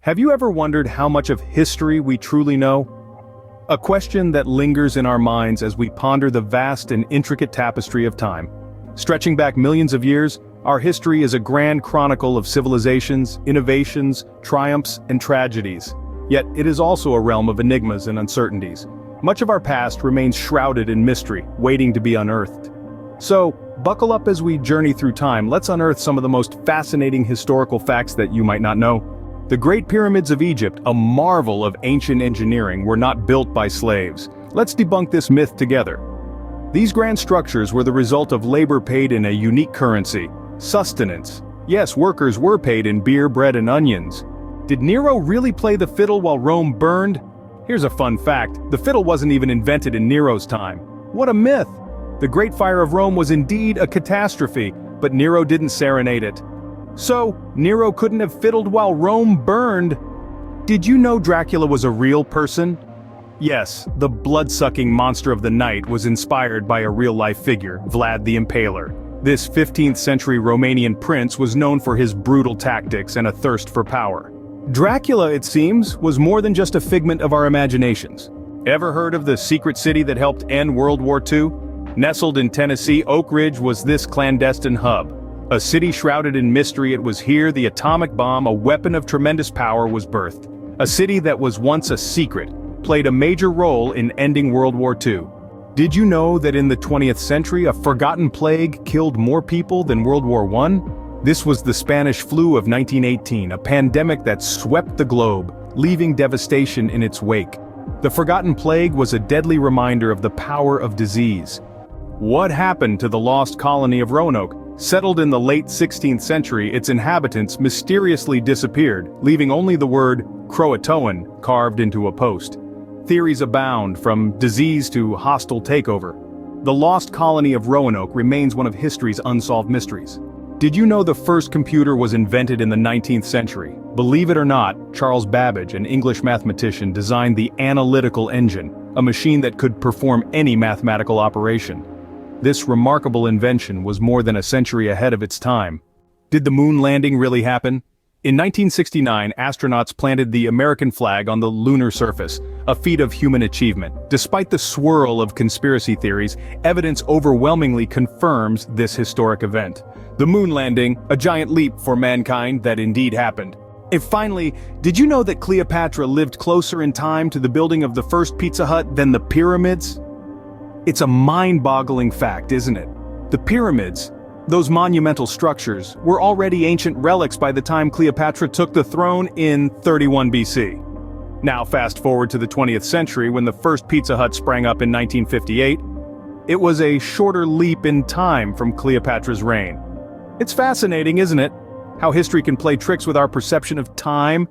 Have you ever wondered how much of history we truly know? A question that lingers in our minds as we ponder the vast and intricate tapestry of time. Stretching back millions of years, our history is a grand chronicle of civilizations, innovations, triumphs, and tragedies. Yet it is also a realm of enigmas and uncertainties. Much of our past remains shrouded in mystery, waiting to be unearthed. So, buckle up as we journey through time. Let's unearth some of the most fascinating historical facts that you might not know. The Great Pyramids of Egypt, a marvel of ancient engineering, were not built by slaves. Let's debunk this myth together. These grand structures were the result of labor paid in a unique currency, sustenance. Yes, workers were paid in beer, bread, and onions. Did Nero really play the fiddle while Rome burned? Here's a fun fact: the fiddle wasn't even invented in Nero's time. What a myth! The Great Fire of Rome was indeed a catastrophe, but Nero didn't serenade it. So, Nero couldn't have fiddled while Rome burned. Did you know Dracula was a real person? Yes, the blood-sucking monster of the night was inspired by a real-life figure, Vlad the Impaler. This 15th century Romanian prince was known for his brutal tactics and a thirst for power. Dracula, it seems, was more than just a figment of our imaginations. Ever heard of the secret city that helped end World War II? Nestled in Tennessee, Oak Ridge was this clandestine hub. A city shrouded in mystery. It was here the atomic bomb, a weapon of tremendous power, was birthed. A city that was once a secret, played a major role in ending World War II. Did you know that in the 20th century a forgotten plague killed more people than World War I? This was the Spanish flu of 1918, a pandemic that swept the globe, leaving devastation in its wake. The forgotten plague was a deadly reminder of the power of disease. What happened to the lost colony of Roanoke? Settled in the late 16th century, its inhabitants mysteriously disappeared, leaving only the word Croatoan carved into a post. Theories abound, from disease to hostile takeover. The lost colony of Roanoke remains one of history's unsolved mysteries. Did you know the first computer was invented in the 19th century? Believe it or not, Charles Babbage, an English mathematician, designed the Analytical Engine, a machine that could perform any mathematical operation. This remarkable invention was more than a century ahead of its time. Did the moon landing really happen? In 1969, astronauts planted the American flag on the lunar surface, a feat of human achievement. Despite the swirl of conspiracy theories, evidence overwhelmingly confirms this historic event. The moon landing, a giant leap for mankind that indeed happened. And finally, did you know that Cleopatra lived closer in time to the building of the first Pizza Hut than the pyramids? It's a mind-boggling fact, isn't it? The pyramids, those monumental structures, were already ancient relics by the time Cleopatra took the throne in 31 BC. Now fast forward to the 20th century when the first Pizza Hut sprang up in 1958. It was a shorter leap in time from Cleopatra's reign. It's fascinating, isn't it? How history can play tricks with our perception of time.